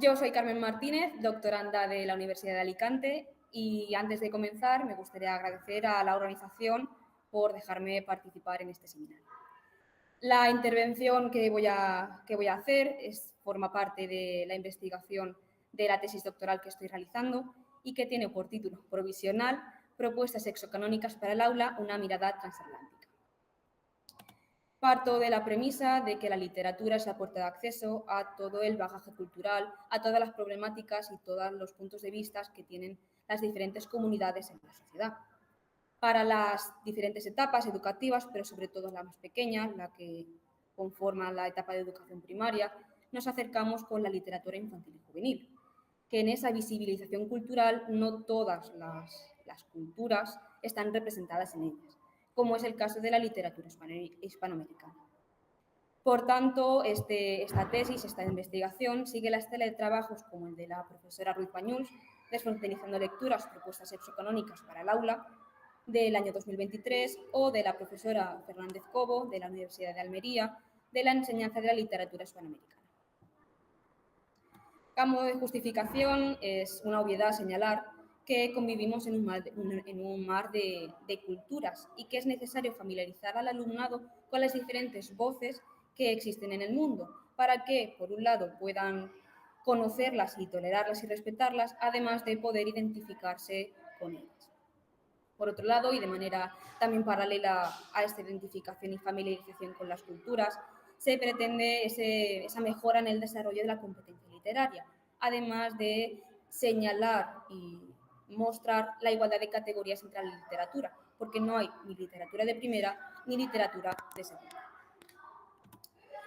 Yo soy Carmen Martínez, doctoranda de la Universidad de Alicante, y antes de comenzar me gustaría agradecer a la organización por dejarme participar en este seminario. La intervención que voy a hacer forma parte de la investigación de la tesis doctoral que estoy realizando y que tiene por título provisional Propuestas exocanónicas para el aula, una mirada transatlántica. Parto de la premisa de que la literatura es la puerta de acceso a todo el bagaje cultural, a todas las problemáticas y todos los puntos de vista que tienen las diferentes comunidades en la sociedad. Para las diferentes etapas educativas, pero sobre todo la más pequeña, la que conforma la etapa de educación primaria, nos acercamos con la literatura infantil y juvenil, que en esa visibilización cultural no todas las culturas están representadas en ellas, como es el caso de la literatura hispanoamericana. Por tanto, esta tesis, esta investigación, sigue la estela de trabajos como el de la profesora Ruiz Bañuls, Desfronterizando lecturas, propuestas exocanónicas para el aula, del año 2023, o de la profesora Fernández Cobo, de la Universidad de Almería, de la enseñanza de la literatura hispanoamericana. A modo de justificación, es una obviedad señalar que convivimos en un mar de culturas y que es necesario familiarizar al alumnado con las diferentes voces que existen en el mundo para que, por un lado, puedan conocerlas y tolerarlas y respetarlas, además de poder identificarse con ellas. Por otro lado, y de manera también paralela a esta identificación y familiarización con las culturas, se pretende esa mejora en el desarrollo de la competencia literaria, además de señalar y mostrar la igualdad de categorías entre la literatura, porque no hay ni literatura de primera ni literatura de segunda.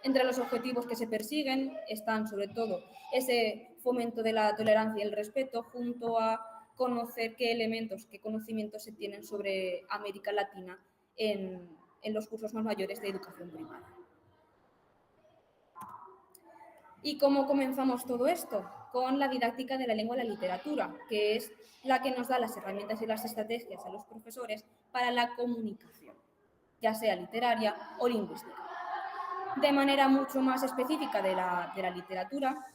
Entre los objetivos que se persiguen están, sobre todo, ese fomento de la tolerancia y el respeto, junto a conocer qué elementos, qué conocimientos se tienen sobre América Latina en los cursos más mayores de educación primaria. ¿Y cómo comenzamos todo esto? Con la didáctica de la lengua y la literatura, que es la que nos da las herramientas y las estrategias a los profesores para la comunicación, ya sea literaria o lingüística. De manera mucho más específica de la literatura,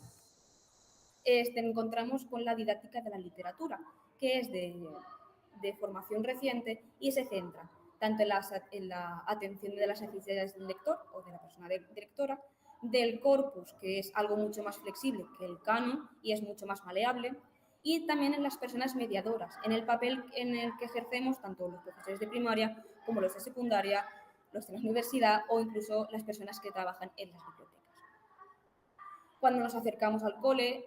encontramos con la didáctica de la literatura, que es de formación reciente y se centra tanto en la atención de las necesidades del lector o de la persona lectora, del corpus, que es algo mucho más flexible que el canon y es mucho más maleable, y también en las personas mediadoras, en el papel en el que ejercemos tanto los profesores de primaria como los de secundaria, los de la universidad o incluso las personas que trabajan en las bibliotecas. Cuando nos acercamos al cole,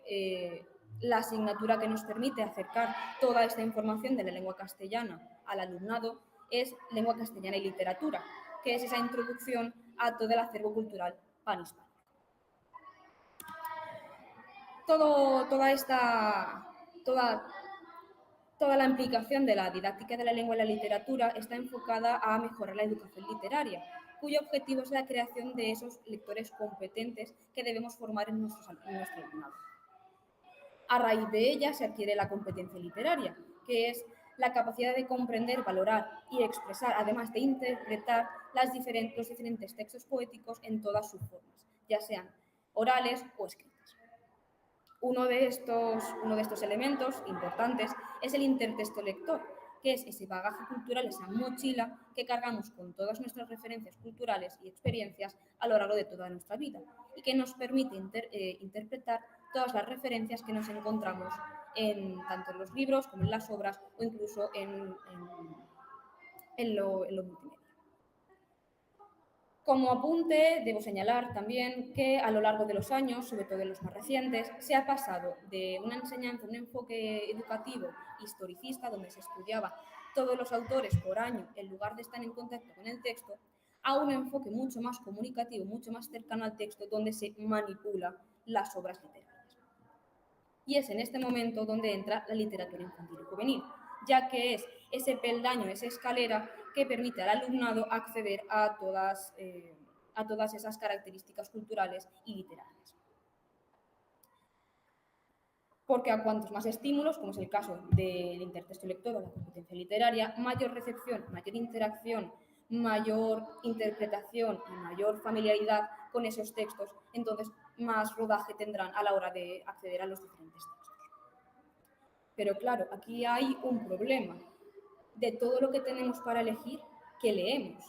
la asignatura que nos permite acercar toda esta información de la lengua castellana al alumnado es lengua castellana y literatura, que es esa introducción a todo el acervo cultural panhispánico. Toda la implicación de la didáctica de la lengua y la literatura está enfocada a mejorar la educación literaria, cuyo objetivo es la creación de esos lectores competentes que debemos formar en nuestro alumnado. A raíz de ella se adquiere la competencia literaria, que es la capacidad de comprender, valorar y expresar, además de interpretar los diferentes textos poéticos en todas sus formas, ya sean orales o escritas. Uno de estos elementos importantes es el intertexto lector, que es ese bagaje cultural, esa mochila que cargamos con todas nuestras referencias culturales y experiencias a lo largo de toda nuestra vida y que nos permite interpretar todas las referencias que nos encontramos tanto en los libros como en las obras o incluso en lo multimedia. Como apunte, debo señalar también que a lo largo de los años, sobre todo en los más recientes, se ha pasado de una enseñanza, un enfoque educativo historicista, donde se estudiaba todos los autores por año en lugar de estar en contacto con el texto, a un enfoque mucho más comunicativo, mucho más cercano al texto, donde se manipula las obras literarias. Y es en este momento donde entra la literatura infantil y juvenil, ya que es ese peldaño, esa escalera que permite al alumnado acceder a todas esas características culturales y literarias. Porque a cuantos más estímulos, como es el caso del intertexto lector o la competencia literaria, mayor recepción, mayor interacción, mayor interpretación y mayor familiaridad con esos textos, entonces más rodaje tendrán a la hora de acceder a los diferentes textos. Pero claro, aquí hay un problema. De todo lo que tenemos para elegir, ¿qué leemos?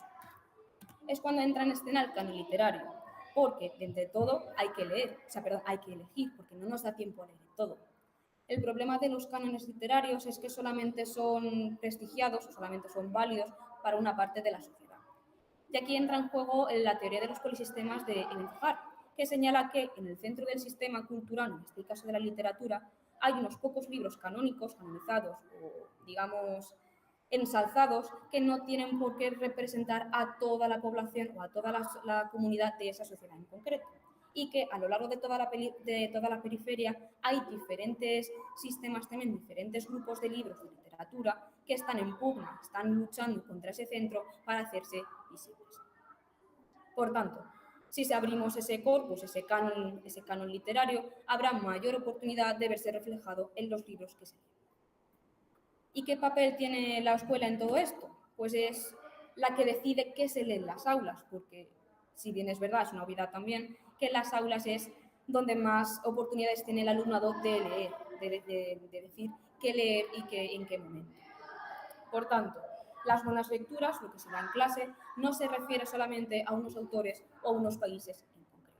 Es cuando entra en escena el canon literario, porque de entre todo hay que leer, hay que elegir, porque no nos da tiempo a leer todo. El problema de los cánones literarios es que solamente son prestigiados, solamente son válidos para una parte de la sociedad. Y aquí entra en juego la teoría de los polisistemas de Engelhard, que señala que en el centro del sistema cultural, en este caso de la literatura, hay unos pocos libros canónicos, canonizados o, digamos, ensalzados, que no tienen por qué representar a toda la población o a toda la comunidad de esa sociedad en concreto. Y que a lo largo de toda la periferia hay diferentes sistemas, también diferentes grupos de libros de literatura que están en pugna, están luchando contra ese centro para hacerse visibles. Por tanto, si abrimos ese corpus, ese canon literario, habrá mayor oportunidad de verse reflejado en los libros que se leen. ¿Y qué papel tiene la escuela en todo esto? Pues es la que decide qué se lee en las aulas, porque si bien es verdad, es una obviedad también, que en las aulas es donde más oportunidades tiene el alumnado de leer, de decir qué leer y en qué momento. Por tanto, las buenas lecturas, lo que se da en clase, no se refiere solamente a unos autores o a unos países en concreto.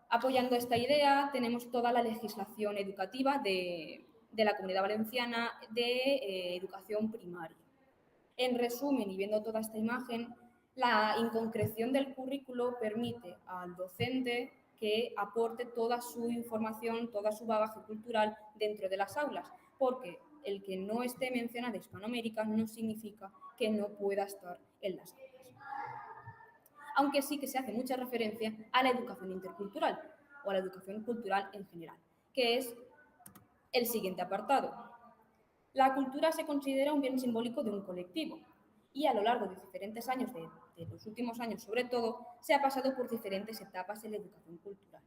Apoyando esta idea, tenemos toda la legislación educativa de la Comunidad Valenciana de educación primaria. En resumen, y viendo toda esta imagen, la inconcreción del currículo permite al docente que aporte toda su información, toda su bagaje cultural dentro de las aulas, porque el que no esté mencionada Hispanoamérica no significa que no pueda estar en las aulas. Aunque sí que se hace mucha referencia a la educación intercultural o a la educación cultural en general, que es el siguiente apartado. La cultura se considera un bien simbólico de un colectivo y a lo largo de diferentes años, de los últimos años sobre todo, se ha pasado por diferentes etapas en la educación cultural.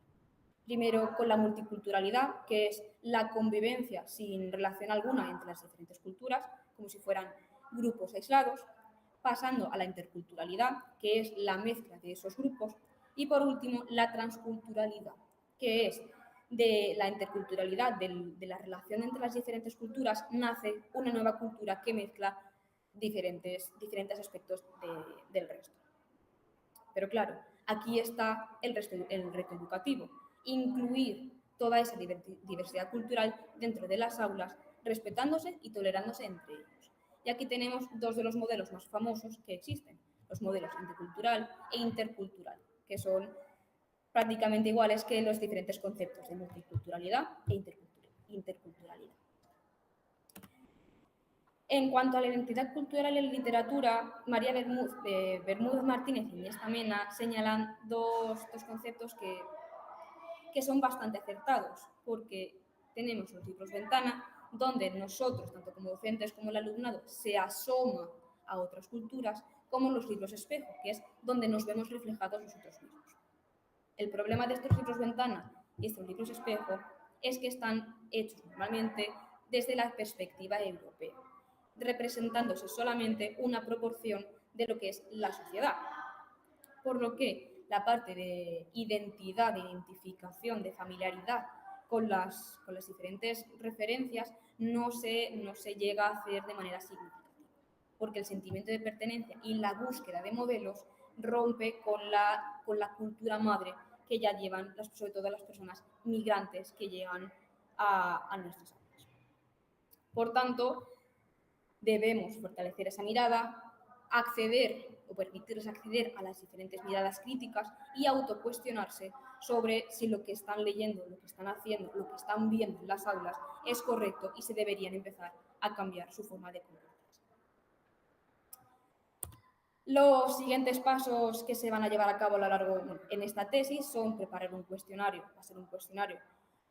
Primero con la multiculturalidad, que es la convivencia sin relación alguna entre las diferentes culturas, como si fueran grupos aislados, pasando a la interculturalidad, que es la mezcla de esos grupos, y por último la transculturalidad, que es de la interculturalidad, de la relación entre las diferentes culturas, nace una nueva cultura que mezcla diferentes aspectos del resto. Pero claro, aquí está el reto educativo, incluir toda esa diversidad cultural dentro de las aulas, respetándose y tolerándose entre ellos. Y aquí tenemos dos de los modelos más famosos que existen, los modelos intercultural e intercultural, que son prácticamente iguales que los diferentes conceptos de multiculturalidad e interculturalidad. En cuanto a la identidad cultural en literatura, María Bermúdez Martínez y Inés Tamena señalan dos conceptos que son bastante acertados, porque tenemos los libros ventana, donde nosotros, tanto como docentes como el alumnado, se asoma a otras culturas, como los libros espejo, que es donde nos vemos reflejados nosotros mismos. El problema de estos libros ventana y estos libros espejo es que están hechos normalmente desde la perspectiva europea, representándose solamente una proporción de lo que es la sociedad. Por lo que la parte de identidad, de identificación, de familiaridad con las diferentes referencias no se llega a hacer de manera significativa, porque el sentimiento de pertenencia y la búsqueda de modelos rompe con la cultura madre que ya llevan, sobre todo las personas migrantes que llegan a nuestras aulas. Por tanto, debemos fortalecer esa mirada, acceder o permitirles acceder a las diferentes miradas críticas y autocuestionarse sobre si lo que están leyendo, lo que están haciendo, lo que están viendo en las aulas es correcto y se deberían empezar a cambiar su forma de comportarse. Los siguientes pasos que se van a llevar a cabo a lo largo en esta tesis son preparar un cuestionario, va a ser un cuestionario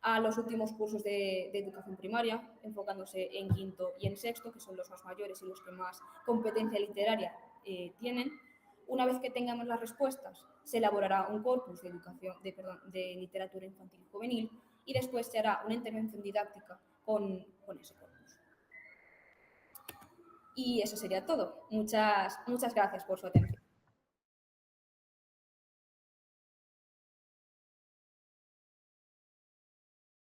a los últimos cursos de educación primaria, enfocándose en quinto y en sexto, que son los más mayores y los que más competencia literaria tienen. Una vez que tengamos las respuestas, se elaborará un corpus de literatura infantil y juvenil y después se hará una intervención didáctica con ese corpus. Y eso sería todo. Muchas gracias por su atención.